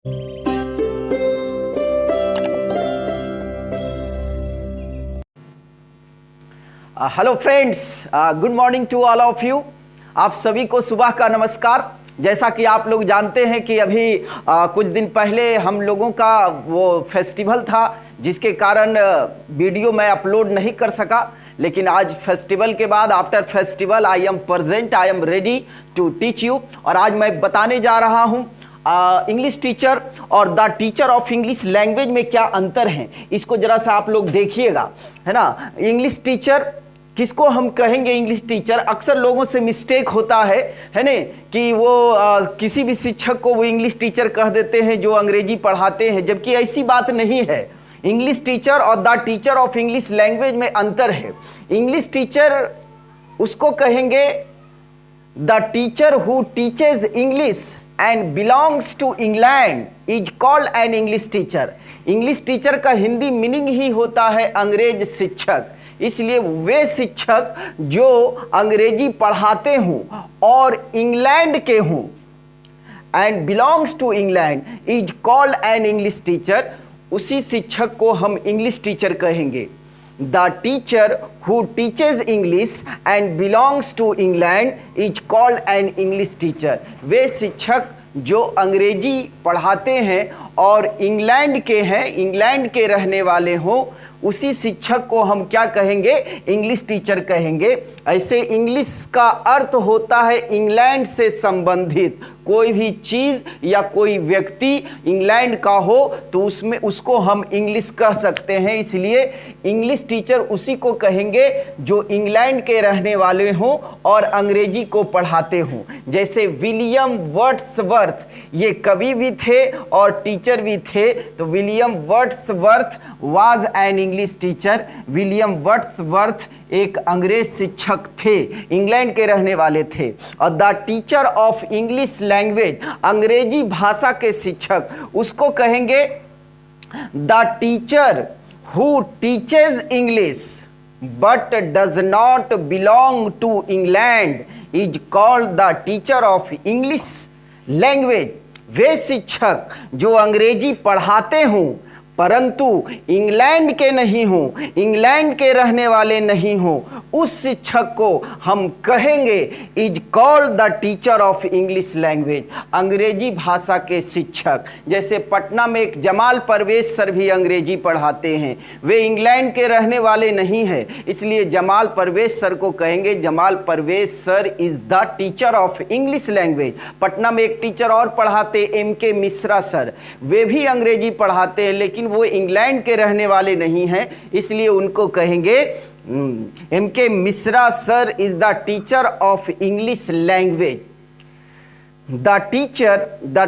Hello friends, good morning to all of you. आप सभी को सुबह का नमस्कार। जैसा कि आप लोग जानते हैं कि अभी कुछ दिन पहले हम लोगों का वो फेस्टिवल था, जिसके कारण वीडियो मैं अपलोड नहीं कर सका। लेकिन आज फेस्टिवल के बाद, after festival, I am present, I am ready to teach you. और आज मैं बताने जा रहा हूँ इंग्लिश टीचर और the teacher of English language में क्या अंतर है। इसको जरा सा आप लोग देखिएगा, है ना। इंग्लिश टीचर किसको हम कहेंगे? इंग्लिश टीचर अक्सर लोगों से मिस्टेक होता है ना, कि वो किसी भी शिक्षक को वो इंग्लिश टीचर कह देते हैं जो अंग्रेजी पढ़ाते हैं, जबकि ऐसी बात नहीं है। इंग्लिश टीचर और the teacher of English language में अंतर है। इंग्लिश टीचर उसको कहेंगे the teacher who teaches English and belongs to England is called an English teacher. English teacher का हिंदी मीनिंग ही होता है अंग्रेज शिक्षक। इसलिए वे शिक्षक जो अंग्रेजी पढ़ाते हों और इंग्लैंड के हों and belongs to England is called an English teacher, उसी शिक्षक को हम इंग्लिश टीचर कहेंगे। The teacher who teaches English and belongs to England is called an English teacher. वे शिक्षक जो अंग्रेजी पढ़ाते हैं और इंग्लैंड के हैं, इंग्लैंड के रहने वाले हों, उसी शिक्षक को हम क्या कहेंगे? इंग्लिश टीचर कहेंगे। ऐसे इंग्लिश का अर्थ होता है इंग्लैंड से संबंधित कोई भी चीज़ या कोई व्यक्ति इंग्लैंड का हो तो उसमें उसको हम इंग्लिश कह सकते हैं। इसलिए इंग्लिश टीचर उसी को कहेंगे जो इंग्लैंड के रहने वाले हों और अंग्रेजी को पढ़ाते हों। जैसे विलियम वर्ड्सवर्थ, ये कवि भी थे और टीचर भी थे। तो William Wordsworth was an English teacher. William Wordsworth एक अंग्रेज शिक्षक थे, इंग्लैंड के रहने वाले थे। और the teacher of English language, अंग्रेजी भाषा के शिक्षक, उसको कहेंगे the teacher who teaches English but does not belong to England is called the teacher of English language. वे शिक्षक जो अंग्रेजी पढ़ाते हों परंतु इंग्लैंड के नहीं हों, इंग्लैंड के रहने वाले नहीं हों, उस शिक्षक को हम कहेंगे is called the teacher of English language, अंग्रेजी भाषा के शिक्षक। जैसे पटना में एक जमाल परवेज सर भी अंग्रेजी पढ़ाते हैं। वे इंग्लैंड के रहने वाले नहीं हैं, इसलिए जमाल परवेज सर को कहेंगे Jamal Parvez sir is the teacher of English language. Patna में एक टीचर और पढ़ाते MK मिश्रा सर, वे भी अंग्रेजी पढ़ाते हैं लेकिन वो इंग्लैंड के रहने वाले नहीं हैं, इसलिए उनको कहेंगे MK Mishra sir is the teacher of English language. The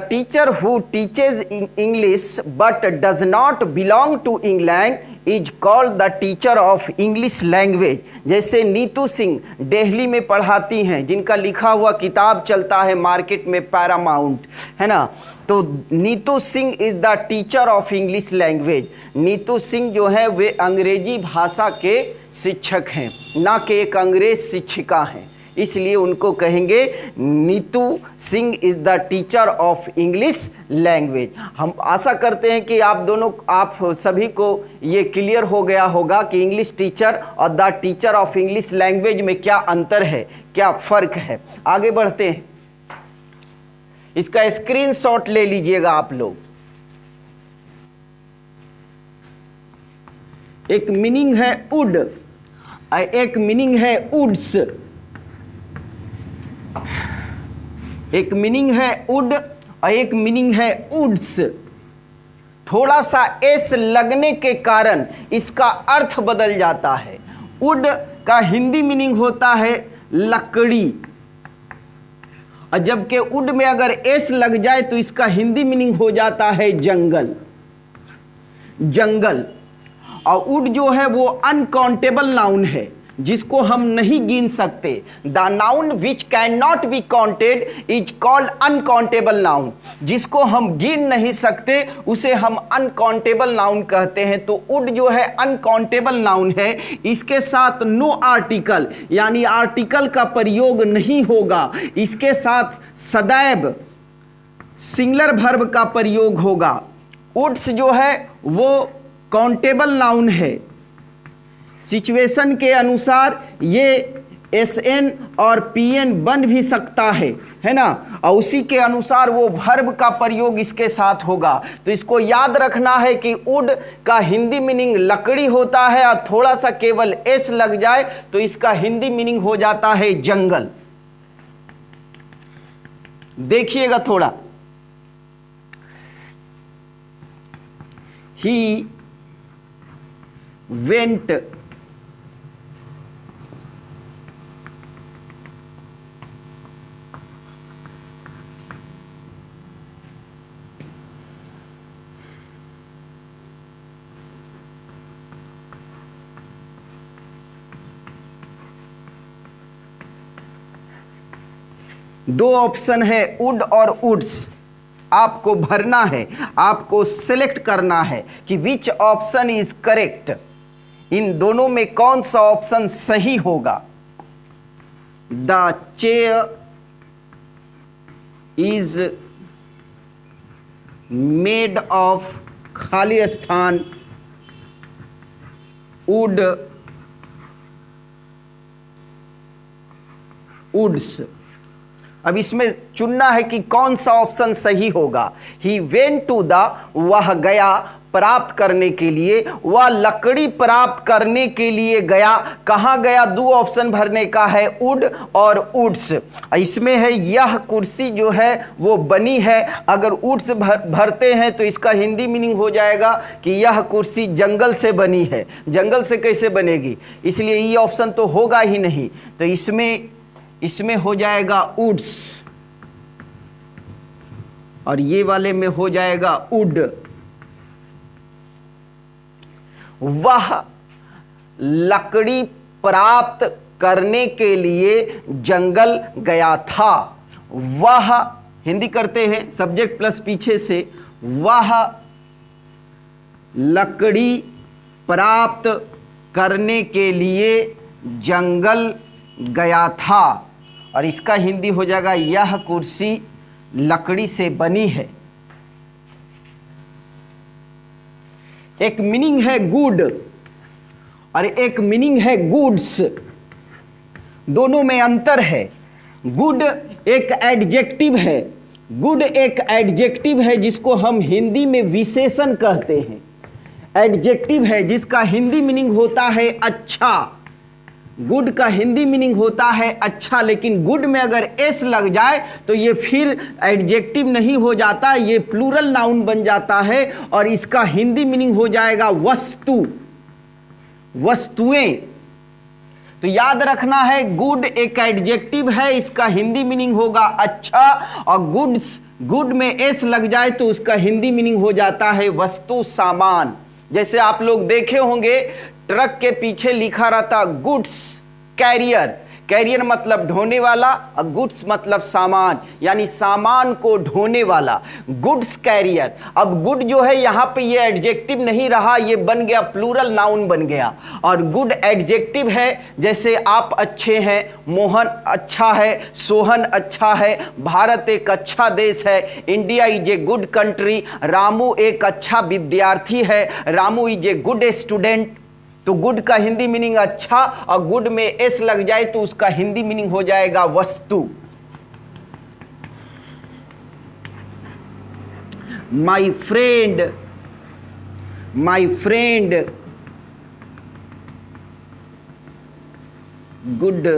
teacher who teaches English but does not belong to England is called the teacher of English language। जैसे नीतू सिंह दिल्ली में पढ़ाती हैं, जिनका लिखा हुआ किताब चलता है मार्केट में, पैरामाउंट, है ना। तो Neetu Singh is the teacher of English language. Neetu Singh जो है वे अंग्रेजी भाषा के शिक्षक हैं, ना कि एक अंग्रेज शिक्षिका हैं, इसलिए उनको कहेंगे Neetu Singh is the teacher of English language. हम आशा करते हैं कि आप सभी को ये क्लियर हो गया होगा कि इंग्लिश टीचर और the teacher of English language में क्या अंतर है, क्या फ़र्क है। आगे बढ़ते हैं, इसका स्क्रीनशॉट ले लीजिएगा आप लोग। एक मीनिंग है वुड, एक मीनिंग है वुड्स, एक मीनिंग है वुड और एक मीनिंग है वुड्स। थोड़ा सा एस लगने के कारण इसका अर्थ बदल जाता है। वुड का हिंदी मीनिंग होता है लकड़ी, और जबकि वुड में अगर एस लग जाए तो इसका हिंदी मीनिंग हो जाता है जंगल, जंगल। और वुड जो है वो अनकाउंटेबल नाउन है, जिसको हम नहीं गिन सकते। The noun which can not be counted is called uncountable noun. जिसको हम गिन नहीं सकते उसे हम अनकाउंटेबल नाउन कहते हैं। तो वुड जो है अनकाउंटेबल नाउन है, इसके साथ नो आर्टिकल यानी आर्टिकल का प्रयोग नहीं होगा। इसके साथ सदैव सिंगुलर वर्ब का प्रयोग होगा। वुड्स जो है वो काउंटेबल नाउन है। सिचुएशन के अनुसार ये SN और PN बन भी सकता है ना, और उसी के अनुसार वो वर्ब का प्रयोग इसके साथ होगा। तो इसको याद रखना है कि वुड का हिंदी मीनिंग लकड़ी होता है, और थोड़ा सा केवल S लग जाए तो इसका हिंदी मीनिंग हो जाता है जंगल। देखिएगा थोड़ा, ही वेंट दो ऑप्शन है वुड और वुड्स, आपको भरना है, आपको सिलेक्ट करना है कि विच ऑप्शन इज करेक्ट, इन दोनों में कौन सा ऑप्शन सही होगा। The chair is made of, खाली स्थान, वुड, वुड्स। अब इसमें चुनना है कि कौन सा ऑप्शन सही होगा। ही वेंट टू द, वह गया प्राप्त करने के लिए, वह लकड़ी प्राप्त करने के लिए गया। कहाँ गया? दो ऑप्शन भरने का है, वुड और वुड्स। इसमें है यह कुर्सी जो है वो बनी है। अगर वुड्स भरते हैं तो इसका हिंदी मीनिंग हो जाएगा कि यह कुर्सी जंगल से बनी है। जंगल से कैसे बनेगी? इसलिए ये ऑप्शन तो होगा ही नहीं। तो इसमें हो जाएगा वुड्स, और ये वाले में हो जाएगा वुड। वह लकड़ी प्राप्त करने के लिए जंगल गया था। वह, हिंदी करते हैं सब्जेक्ट प्लस पीछे से, वह लकड़ी प्राप्त करने के लिए जंगल गया था, और इसका हिंदी हो जाएगा यह कुर्सी लकड़ी से बनी है। एक मीनिंग है गुड और एक मीनिंग है गुड्स, दोनों में अंतर है। गुड एक एडजेक्टिव है, गुड एक एडजेक्टिव है जिसको हम हिंदी में विशेषण कहते हैं। एडजेक्टिव है जिसका हिंदी मीनिंग होता है अच्छा। गुड का हिंदी मीनिंग होता है अच्छा, लेकिन गुड में अगर एस लग जाए तो ये फिर एडजेक्टिव नहीं हो जाता, ये प्लूरल नाउन बन जाता है, और इसका हिंदी मीनिंग हो जाएगा वस्तु, वस्तुएं। तो याद रखना है गुड एक एडजेक्टिव है, इसका हिंदी मीनिंग होगा अच्छा, और गुड्स, गुड में एस लग जाए तो उसका हिंदी मीनिंग हो जाता है वस्तु, सामान। जैसे आप लोग देखे होंगे ट्रक के पीछे लिखा रहता गुड्स कैरियर। कैरियर मतलब ढोने वाला, और गुड्स मतलब सामान, यानी सामान को ढोने वाला, गुड्स कैरियर। अब गुड जो है यहाँ पे ये एडजेक्टिव नहीं रहा, ये बन गया प्लूरल नाउन बन गया। और गुड एडजेक्टिव है, जैसे आप अच्छे हैं, मोहन अच्छा है, सोहन अच्छा है, भारत एक अच्छा देश है, India is a good country, Ramu एक अच्छा विद्यार्थी है, Ramu is a good student. तो गुड का हिंदी मीनिंग अच्छा, और गुड में एस लग जाए तो उसका हिंदी मीनिंग हो जाएगा वस्तु। My friend, my friend good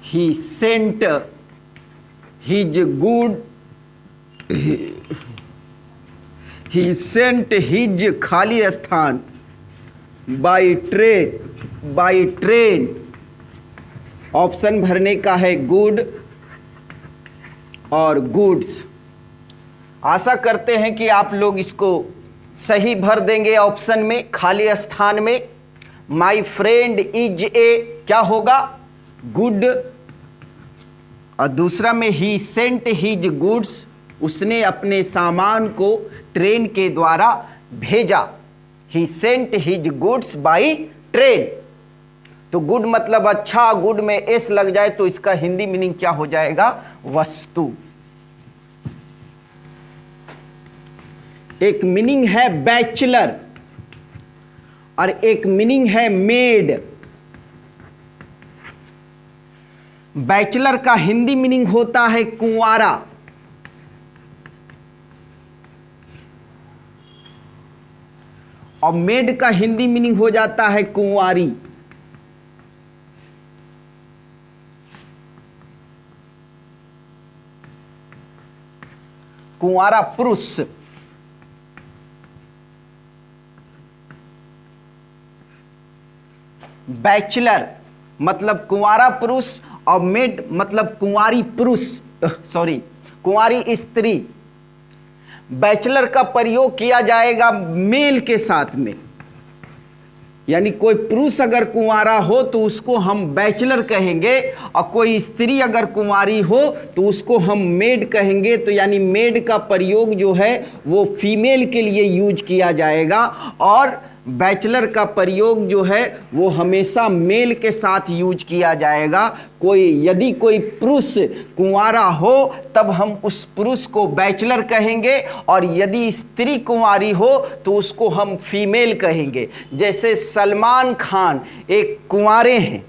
he sent his good, he sent his खाली स्थान by train। ऑप्शन भरने का है गुड और गुड्स। आशा करते हैं कि आप लोग इसको सही भर देंगे ऑप्शन में, खाली स्थान में। माई फ्रेंड इज ए क्या होगा? गुड, और दूसरा में ही सेंट हिज गुड्स उसने अपने सामान को ट्रेन के द्वारा भेजा। He sent his goods by train. तो गुड मतलब अच्छा, गुड में एस लग जाए तो इसका हिंदी मीनिंग क्या हो जाएगा? वस्तु। एक मीनिंग है बैचलर और एक मीनिंग है मेड। बैचलर का हिंदी मीनिंग होता है कुंवारा, और मेड का हिंदी मीनिंग हो जाता है कुंवारी। कुंवारा पुरुष। बैचलर मतलब कुंवारा पुरुष और मेड मतलब कुंवारी पुरुष, सॉरी कुंवारी स्त्री। बैचलर का प्रयोग किया जाएगा मेल के साथ में, यानी कोई पुरुष अगर कुंवारा हो तो उसको हम बैचलर कहेंगे, और कोई स्त्री अगर कुंवारी हो तो उसको हम मेड कहेंगे। तो यानी मेड का प्रयोग जो है वो फीमेल के लिए यूज किया जाएगा, और बैचलर का प्रयोग जो है वो हमेशा मेल के साथ यूज किया जाएगा। यदि कोई पुरुष कुंवारा हो तब हम उस पुरुष को बैचलर कहेंगे, और यदि स्त्री कुंवारी हो तो उसको हम फीमेल कहेंगे। जैसे सलमान खान एक कुंवारे हैं,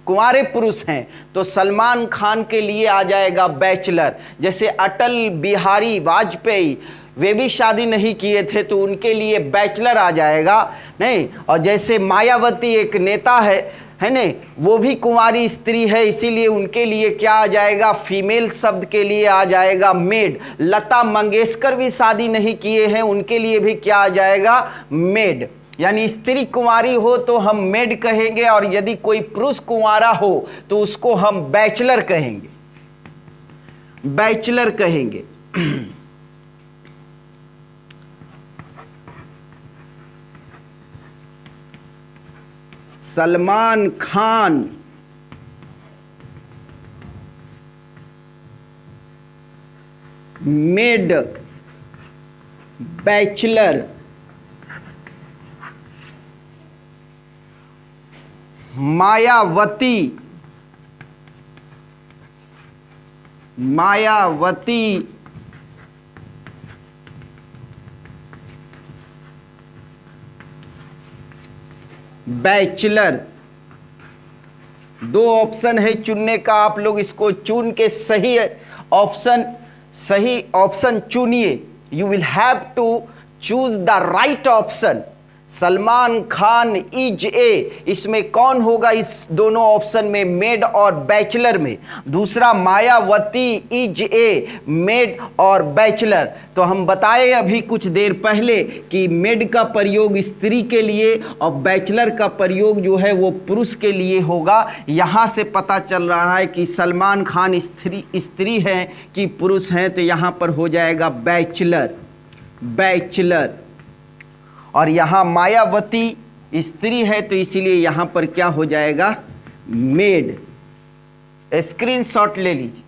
कुंवारे पुरुष हैं, तो सलमान खान के लिए आ जाएगा बैचलर। जैसे अटल बिहारी वाजपेयी, वे भी शादी नहीं किए थे तो उनके लिए बैचलर आ जाएगा नहीं। और जैसे मायावती एक नेता है ने, वो भी कुंवारी स्त्री है, इसीलिए उनके लिए क्या आ जाएगा? फीमेल शब्द के लिए आ जाएगा मेड। लता मंगेशकर भी शादी नहीं किए हैं, उनके लिए भी क्या आ जाएगा? मेड। यानी स्त्री कुंवारी हो तो हम मेड कहेंगे, और यदि कोई पुरुष कुंवारा हो तो उसको हम बैचलर कहेंगे, बैचलर कहेंगे। Salman Khan made, bachelor. Mayawati, Mayawati bachelor. दो ऑप्शन है चुनने का, आप लोग इसको चुन के सही ऑप्शन चुनिए। You will have to choose the right option. Salman Khan is a, इसमें कौन होगा इस दोनों ऑप्शन में, मेड और बैचलर में? दूसरा मायावती इज ए, मेड और बैचलर। तो हम बताए अभी कुछ देर पहले कि मेड का प्रयोग स्त्री के लिए और बैचलर का प्रयोग जो है वो पुरुष के लिए होगा। यहाँ से पता चल रहा है कि सलमान खान स्त्री हैं कि पुरुष हैं, तो यहाँ पर हो जाएगा बैचलर, बैचलर। और यहाँ मायावती स्त्री है तो इसीलिए यहाँ पर क्या हो जाएगा? मेड। स्क्रीनशॉट ले लीजिए।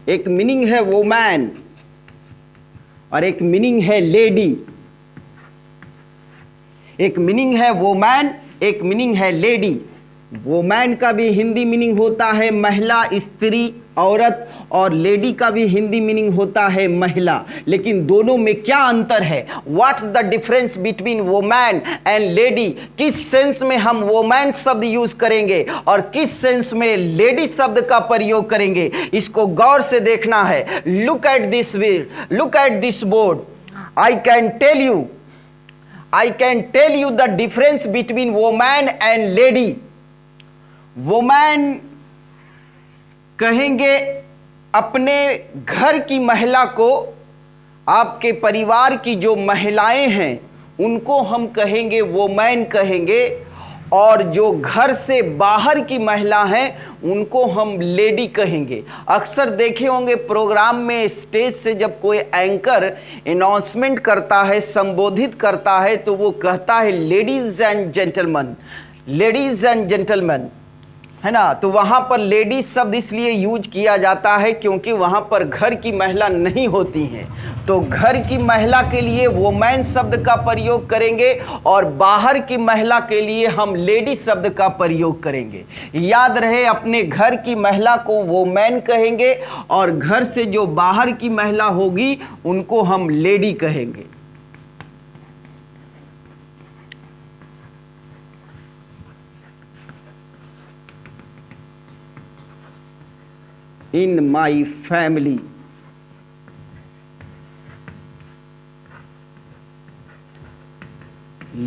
एक मीनिंग है वोमैन और एक मीनिंग है लेडी। एक मीनिंग है वोमैन, एक मीनिंग है लेडी। वोमैन का भी हिंदी मीनिंग होता है महिला, स्त्री, औरत, और लेडी का भी हिंदी मीनिंग होता है महिला। लेकिन दोनों में क्या अंतर है? What's the difference between woman and lady? किस सेंस में हम वोमैन शब्द यूज करेंगे और किस सेंस में लेडी शब्द का प्रयोग करेंगे, इसको गौर से देखना है। Look at this board. I can tell you the difference between woman and lady. Woman कहेंगे अपने घर की महिला को, आपके परिवार की जो महिलाएं हैं उनको हम कहेंगे वोमैन कहेंगे, और जो घर से बाहर की महिला हैं उनको हम लेडी कहेंगे। अक्सर देखे होंगे प्रोग्राम में स्टेज से जब कोई एंकर अनाउंसमेंट करता है, संबोधित करता है, तो वो कहता है ladies and gentleman, ladies and gentleman. है ना। तो वहां पर लेडीज शब्द इसलिए यूज किया जाता है क्योंकि वहां पर घर की महिला नहीं होती हैं, तो घर की महिला के लिए वोमैन शब्द का प्रयोग करेंगे और बाहर की महिला के लिए हम लेडी शब्द का प्रयोग करेंगे। याद रहे, अपने घर की महिला को वोमैन कहेंगे और घर से जो बाहर की महिला होगी उनको हम लेडी कहेंगे। In my family,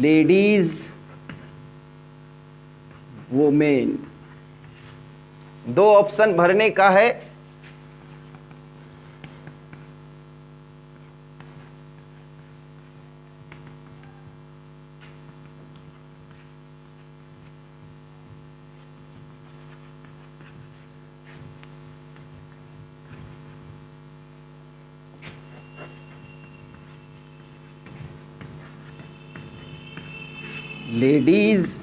ladies, women। दो ऑप्शन भरने का है। Ladies,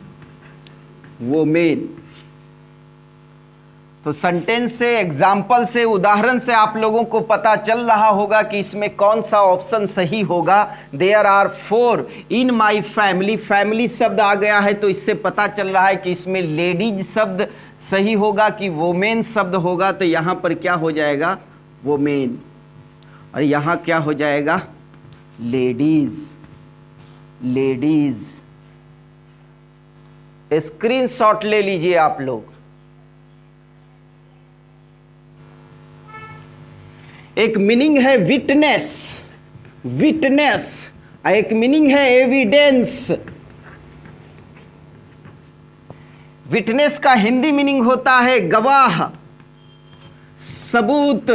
women. तो सेंटेंस से, एग्जाम्पल से, उदाहरण से आप लोगों को पता चल रहा होगा कि इसमें कौन सा ऑप्शन सही होगा। There are 4 in my family. Family शब्द आ गया है तो इससे पता चल रहा है कि इसमें लेडीज शब्द सही होगा कि वोमेन शब्द होगा। तो यहां पर क्या हो जाएगा, वोमेन, और यहां क्या हो जाएगा, लेडीज। लेडीज स्क्रीनशॉट ले लीजिए आप लोग। एक मीनिंग है विटनेस, विटनेस, एक मीनिंग है एविडेंस। विटनेस का हिंदी मीनिंग होता है गवाह, सबूत,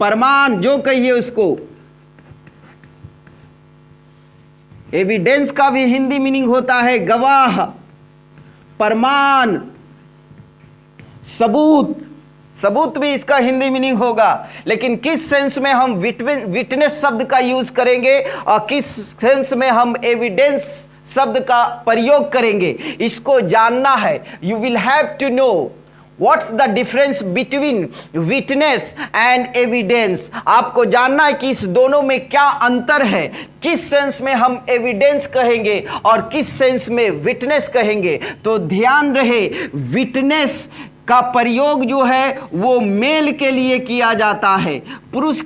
प्रमाण, जो कहिए उसको। एविडेंस का भी हिंदी मीनिंग होता है गवाह, प्रमाण, सबूत। सबूत भी इसका हिंदी मीनिंग होगा, लेकिन किस सेंस में हम विटनेस शब्द का यूज करेंगे और किस सेंस में हम एविडेंस शब्द का प्रयोग करेंगे, इसको जानना है। You will have to know what's the difference between witness and evidence. आपको जानना है कि इस दोनों में क्या अंतर है, किस सेंस में हम एविडेंस कहेंगे और किस सेंस में विटनेस कहेंगे। तो ध्यान रहे, विटनेस का प्रयोग जो है वो मेल के लिए किया जाता है, पुरुष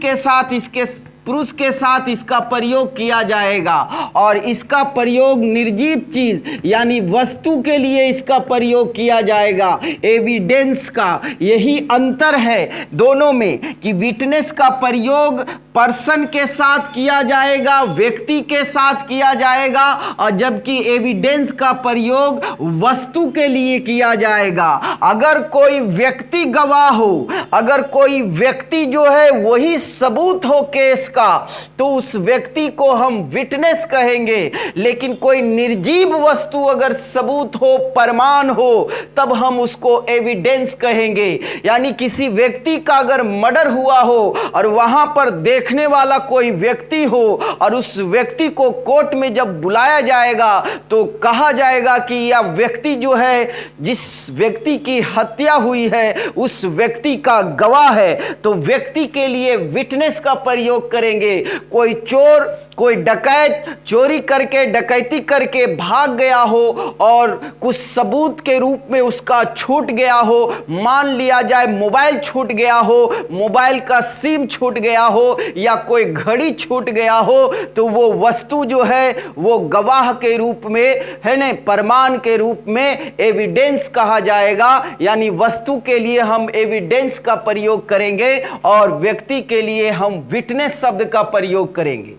के साथ इसका प्रयोग किया जाएगा, और इसका प्रयोग निर्जीव चीज यानी वस्तु के लिए इसका प्रयोग किया जाएगा। एविडेंस का यही अंतर है दोनों में कि विटनेस का प्रयोग पर्सन के साथ किया जाएगा, व्यक्ति के साथ किया जाएगा, और जबकि एविडेंस का प्रयोग वस्तु के लिए किया जाएगा। अगर कोई व्यक्ति गवाह हो, अगर कोई व्यक्ति जो है वही सबूत हो केस का, तो उस व्यक्ति को हम विटनेस कहेंगे। लेकिन कोई निर्जीव वस्तु अगर सबूत हो, प्रमाण हो, तब हम उसको एविडेंस कहेंगे। यानी किसी व्यक्ति का अगर मर्डर हुआ हो और वहां पर देखने वाला कोई व्यक्ति हो और उस व्यक्ति को कोर्ट में जब बुलाया जाएगा तो कहा जाएगा कि यह व्यक्ति जो है, जिस व्यक्ति की हत्या हुई है, उस व्यक्ति का गवाह है। तो व्यक्ति के लिए विटनेस का प्रयोग करेंगे। कोई चोर, कोई डकैत चोरी करके, डकैती करके भाग गया हो और कुछ सबूत के रूप में उसका छूट गया हो, मान लिया जाए मोबाइल छूट गया हो, मोबाइल का सिम छूट गया हो, या कोई घड़ी छूट गया हो, तो वो वस्तु जो है वो गवाह के रूप में है ना, प्रमाण के रूप में एविडेंस कहा जाएगा। यानी वस्तु के लिए हम एविडेंस का प्रयोग करेंगे और व्यक्ति के लिए हम विटनेस शब्द का प्रयोग करेंगे।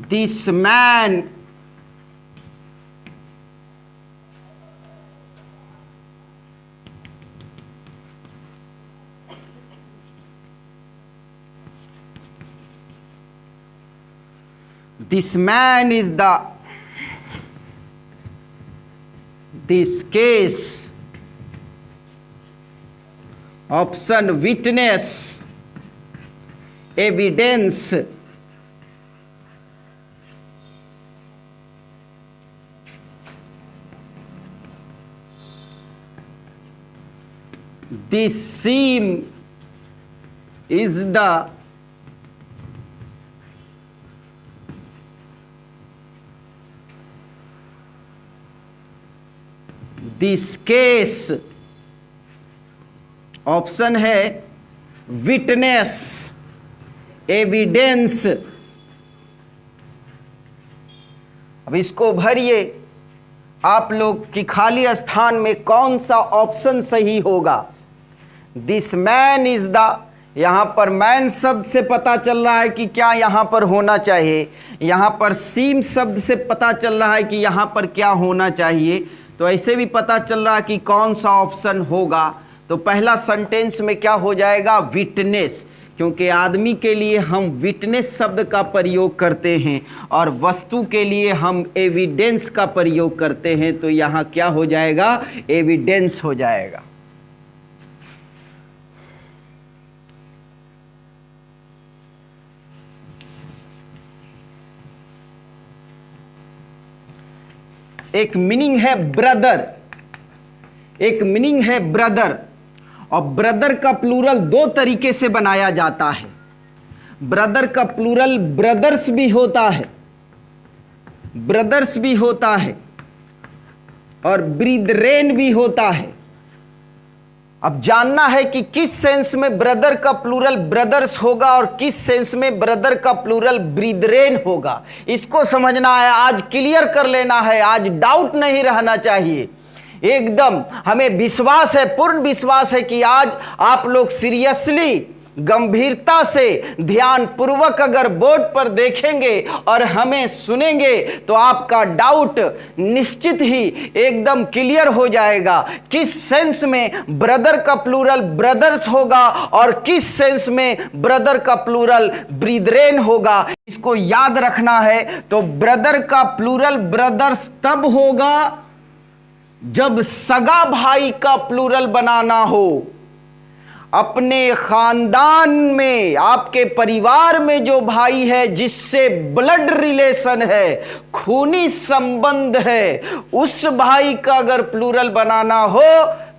This man is this case. Option witness, evidence, This seam is this case, option है विटनेस, एविडेंस। अब इसको भरिए, आप लोग की खाली स्थान में कौन सा ऑप्शन सही होगा। दिस मैन इज द, यहां पर मैन शब्द से पता चल रहा है कि क्या यहां पर होना चाहिए, यहां पर सीम शब्द से पता चल रहा है कि यहां पर क्या होना चाहिए, तो ऐसे भी पता चल रहा है कि कौन सा ऑप्शन होगा। तो पहला सेंटेंस में क्या हो जाएगा, विटनेस, क्योंकि आदमी के लिए हम विटनेस शब्द का प्रयोग करते हैं और वस्तु के लिए हम एविडेंस का प्रयोग करते हैं, तो यहां क्या हो जाएगा, एविडेंस हो जाएगा। एक मीनिंग है ब्रदर, एक मीनिंग है ब्रदर, और ब्रदर का प्लूरल दो तरीके से बनाया जाता है। ब्रदर का प्लूरल ब्रदर्स भी होता है, ब्रदर्स भी होता है, और ब्रिदरेन भी होता है। अब जानना है कि किस सेंस में ब्रदर का प्लूरल ब्रदर्स होगा और किस सेंस में ब्रदर का प्लूरल ब्रिदरेन होगा, इसको समझना है, आज क्लियर कर लेना है, आज डाउट नहीं रहना चाहिए। एकदम हमें विश्वास है, पूर्ण विश्वास है कि आज आप लोग सीरियसली, गंभीरता से, ध्यान पूर्वक अगर बोर्ड पर देखेंगे और हमें सुनेंगे तो आपका डाउट निश्चित ही एकदम क्लियर हो जाएगा। किस सेंस में ब्रदर का प्लूरल ब्रदर्स होगा और किस सेंस में ब्रदर का प्लूरल ब्रिदरेन होगा, इसको याद रखना है। तो ब्रदर का प्लूरल ब्रदर्स तब होगा जब सगा भाई का प्लूरल बनाना हो। अपने खानदान में, आपके परिवार में जो भाई है, जिससे ब्लड रिलेशन है, खूनी संबंध है, उस भाई का अगर प्लूरल बनाना हो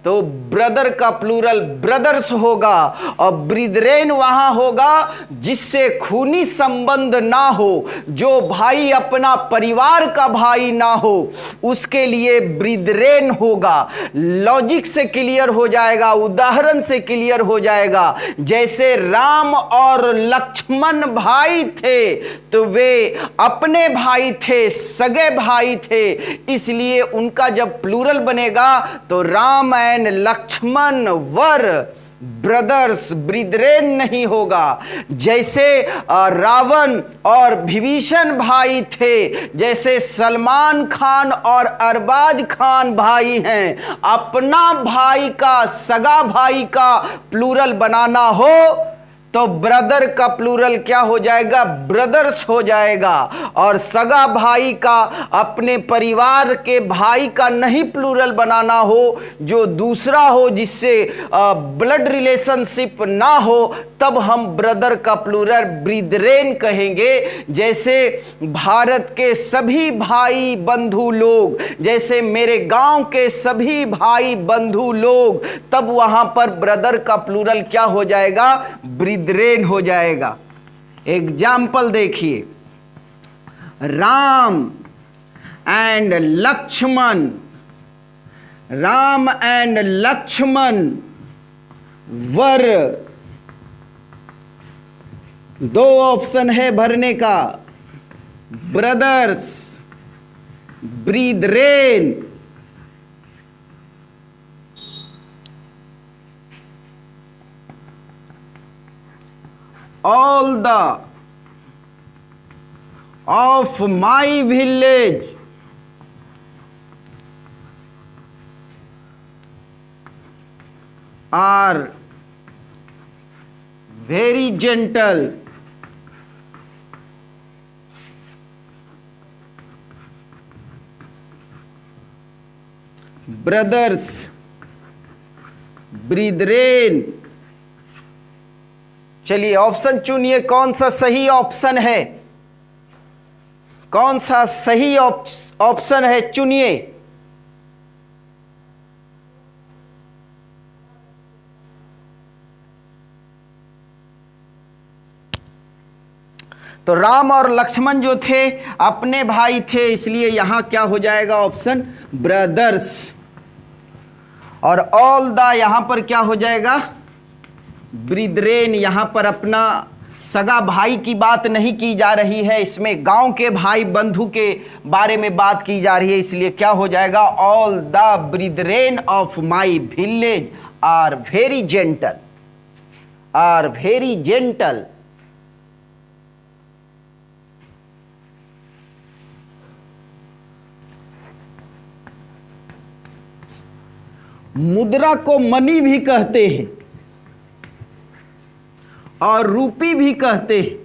तो ब्रदर का प्लूरल ब्रदर्स होगा, और ब्रिदरेन वहां होगा जिससे खूनी संबंध ना हो, जो भाई अपना परिवार का भाई ना हो, उसके लिए ब्रिदरेन होगा। लॉजिक से क्लियर हो जाएगा, उदाहरण से क्लियर हो जाएगा। जैसे राम और लक्ष्मण भाई थे, तो वे अपने भाई थे, सगे भाई थे, इसलिए उनका जब प्लूरल बनेगा तो Ram and Lakshman were brothers, brethren नहीं होगा। जैसे रावण और विभीषण भाई थे, जैसे सलमान खान और अरबाज खान भाई हैं, अपना भाई का, सगा भाई का प्लूरल बनाना हो तो ब्रदर का प्लूरल क्या हो जाएगा, ब्रदर्स हो जाएगा। और सगा भाई का, अपने परिवार के भाई का नहीं प्लूरल बनाना हो, जो दूसरा हो, जिससे ब्लड रिलेशनशिप ना हो, तब हम ब्रदर का प्लूरल ब्रिदरेन कहेंगे। जैसे भारत के सभी भाई बंधु लोग, जैसे मेरे गांव के सभी भाई बंधु लोग, तब वहां पर ब्रदर का प्लूरल क्या हो जाएगा, ब्रिदरेन हो जाएगा। एग्जाम्पल देखिए, राम एंड लक्ष्मण, राम एंड लक्ष्मण वर, दो ऑप्शन है भरने का, brothers, brethren. All the of my village are very gentle. Brothers, brethren। चलिए ऑप्शन चुनिए, कौन सा सही ऑप्शन है, कौन सा सही ऑप्शन है, चुनिए। तो राम और लक्ष्मण जो थे अपने भाई थे, इसलिए यहां क्या हो जाएगा ऑप्शन ब्रदर्स। और ऑल द यहां पर क्या हो जाएगा ब्रिदरेन। यहां पर अपना सगा भाई की बात नहीं की जा रही है, इसमें गांव के भाई बंधु के बारे में बात की जा रही है, इसलिए क्या हो जाएगा all the brethren of my village are very gentle, are very gentle. मुद्रा को मनी भी कहते हैं और रूपी भी कहते हैं,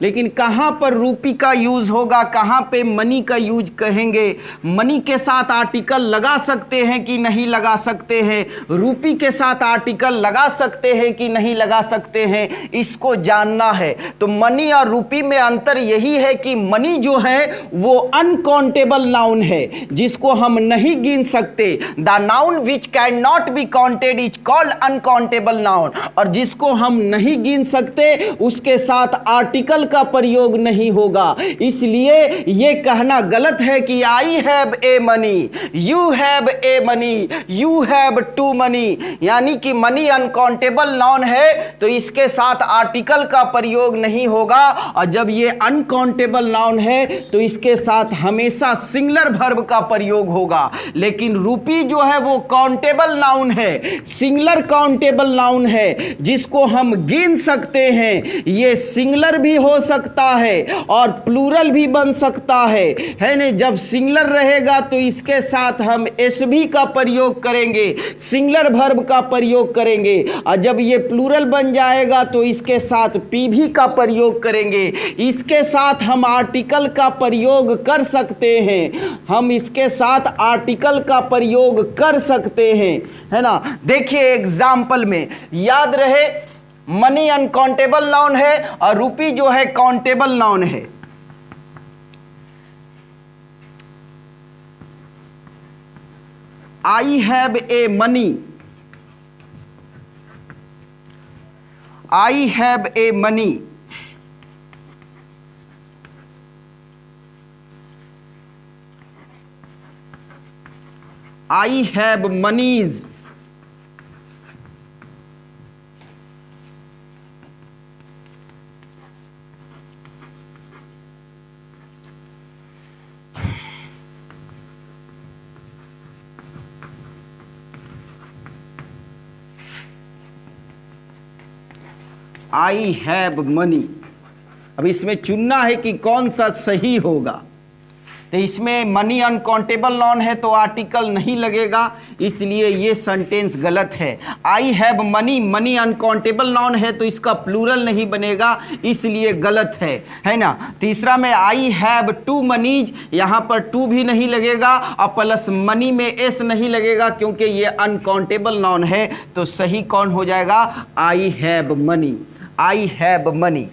लेकिन कहां पर रूपी का यूज होगा, कहां पे मनी का यूज कहेंगे। मनी के साथ आर्टिकल लगा सकते हैं कि नहीं लगा सकते हैं, रूपी के साथ आर्टिकल लगा सकते हैं कि नहीं लगा सकते हैं, इसको जानना है। तो मनी और रूपी में अंतर यही है कि मनी जो है वो अनकाउंटेबल नाउन है, जिसको हम नहीं गिन सकते। The noun which can not be counted is called uncountable noun. और जिसको हम नहीं गिन सकते उसके साथ आर्टिकल का प्रयोग नहीं होगा। इसलिए यह कहना गलत है कि I have a money, you have a money, you have two money, यानी कि मनी अनकाउंटेबल नाउन है तो इसके साथ आर्टिकल का प्रयोग नहीं होगा। और जब यह अनकाउंटेबल नाउन है तो इसके साथ हमेशा सिंगुलर वर्ब का प्रयोग होगा। लेकिन रूपी जो है वो काउंटेबल नाउन है, सिंगुलर काउंटेबल नाउन है, जिसको हम गिन सकते हैं। यह सिंगुलर भी हो सकता है और प्लूरल भी बन सकता है ना। जब सिंगुलर रहेगा तो इसके साथ हम एसवी का प्रयोग करेंगे, सिंगुलर वर्ब का प्रयोग करेंगे। और जब ये प्लूरल बन जाएगा तो इसके साथ पीवी का प्रयोग करेंगे। इसके साथ हम आर्टिकल का प्रयोग कर सकते हैं, हम इसके साथ आर्टिकल का प्रयोग कर सकते हैं, है ना। देखिए एग्जाम्पल में याद रहे, मनी अनकाउंटेबल नाउन है और रूपी जो है काउंटेबल नाउन है। I have a money, I have a money, I have moneys. I have money. अब इसमें चुनना है कि कौन सा सही होगा। तो इसमें मनी अनकाउंटेबल नाउन है तो आर्टिकल नहीं लगेगा, इसलिए ये सेंटेंस गलत है। I have money, money uncountable noun है तो इसका प्लूरल नहीं बनेगा, इसलिए गलत है ना। तीसरा में आई हैव टू मनीज, यहाँ पर टू भी नहीं लगेगा और प्लस मनी में एस नहीं लगेगा क्योंकि ये अनकाउंटेबल नाउन है। तो सही कौन हो जाएगा, आई have money, I have money.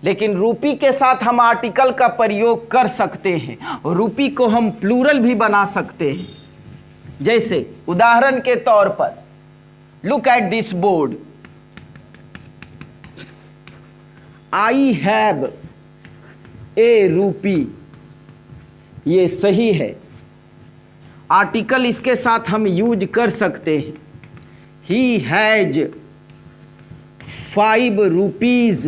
लेकिन रूपी के साथ हम आर्टिकल का प्रयोग कर सकते हैं, रूपी को हम प्लूरल भी बना सकते हैं। जैसे उदाहरण के तौर पर look at this board, I have ए रूपी, ये सही है। आर्टिकल इसके साथ हम यूज कर सकते हैं। ही हैज 5 रुपीज,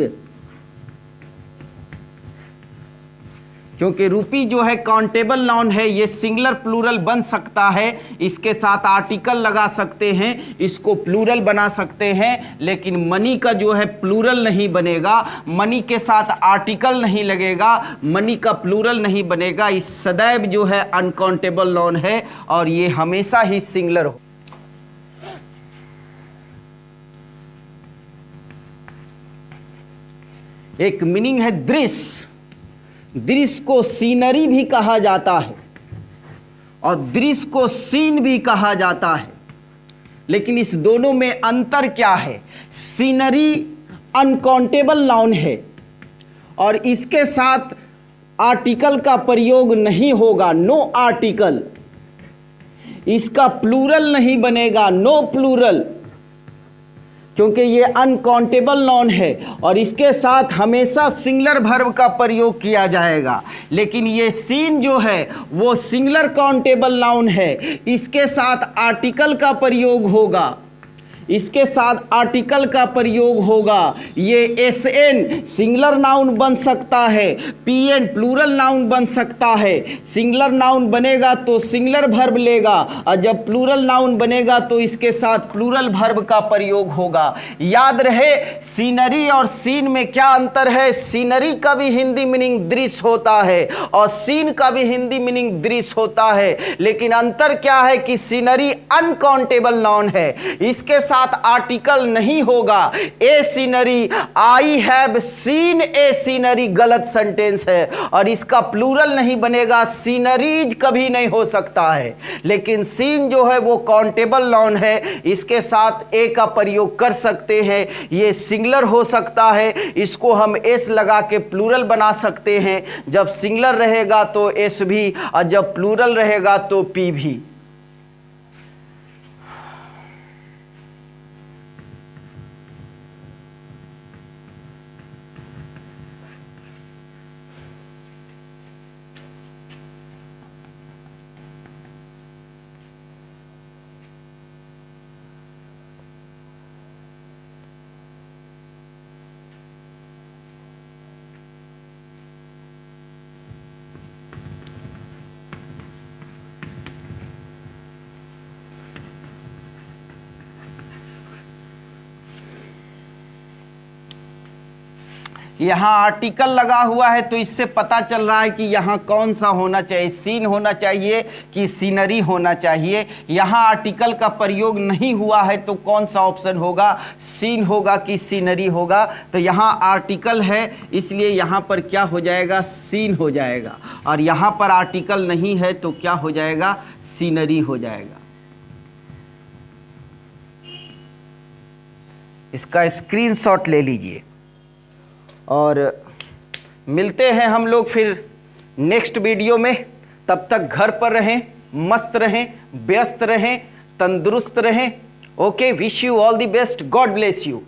क्योंकि रूपी जो है काउंटेबल नाउन है, ये सिंगुलर प्लूरल बन सकता है। इसके साथ आर्टिकल लगा सकते हैं, इसको प्लूरल बना सकते हैं। लेकिन मनी का जो है प्लूरल नहीं बनेगा, मनी के साथ आर्टिकल नहीं लगेगा, मनी का प्लूरल नहीं बनेगा। इस सदैव जो है अनकाउंटेबल नाउन है और ये हमेशा ही सिंगुलर हो। एक मीनिंग है दृश्य, दृश्य को सीनरी भी कहा जाता है और दृश्य को सीन भी कहा जाता है। लेकिन इस दोनों में अंतर क्या है, सीनरी अनकाउंटेबल नाउन है और इसके साथ आर्टिकल का प्रयोग नहीं होगा, नो आर्टिकल, इसका प्लूरल नहीं बनेगा, नो प्लूरल। क्योंकि ये अनकाउंटेबल नाउन है और इसके साथ हमेशा सिंगुलर वर्ब का प्रयोग किया जाएगा। लेकिन ये सीन जो है वो सिंगुलर काउंटेबल नाउन है, इसके साथ आर्टिकल का प्रयोग होगा, इसके साथ आर्टिकल का प्रयोग होगा। ये एस एन सिंगुलर नाउन बन सकता है, पी एन प्लूरल नाउन बन सकता है। सिंगुलर नाउन बनेगा तो सिंगुलर वर्ब लेगा और जब प्लूरल नाउन बनेगा तो इसके साथ प्लूरल वर्ब का प्रयोग होगा। याद रहे सीनरी और सीन में क्या अंतर है। सीनरी का भी हिंदी मीनिंग दृश्य होता है और सीन का भी हिंदी मीनिंग दृश्य होता है, लेकिन अंतर क्या है कि सीनरी अनकाउंटेबल नाउन है, इसके साथ आर्टिकल नहीं होगा। A scenery, I have seen a scenery गलत सेंटेंस है और इसका प्लूरल नहीं बनेगा, सीनरीज कभी नहीं हो सकता है। लेकिन सीन जो है वो काउंटेबल नाउन है, इसके साथ ए का प्रयोग कर सकते हैं। ये सिंगुलर हो सकता है, इसको हम एस लगा के प्लूरल बना सकते हैं। जब सिंगुलर रहेगा तो एस भी और जब प्लूरल रहेगा तो पी भी। यहाँ आर्टिकल लगा हुआ है तो इससे पता चल रहा है कि यहाँ कौन सा होना चाहिए, सीन होना चाहिए कि सीनरी होना चाहिए। यहाँ आर्टिकल का प्रयोग नहीं हुआ है तो कौन सा ऑप्शन होगा, सीन होगा कि सीनरी होगा। तो यहाँ आर्टिकल है इसलिए यहाँ पर क्या हो जाएगा, सीन हो जाएगा। और यहाँ पर आर्टिकल नहीं है तो क्या हो जाएगा, सीनरी हो जाएगा। इसका स्क्रीनशॉट ले लीजिए और मिलते हैं हम लोग फिर नेक्स्ट वीडियो में। तब तक घर पर रहें, मस्त रहें, व्यस्त रहें, तंदुरुस्त रहें। Okay, wish you all the best, God bless you.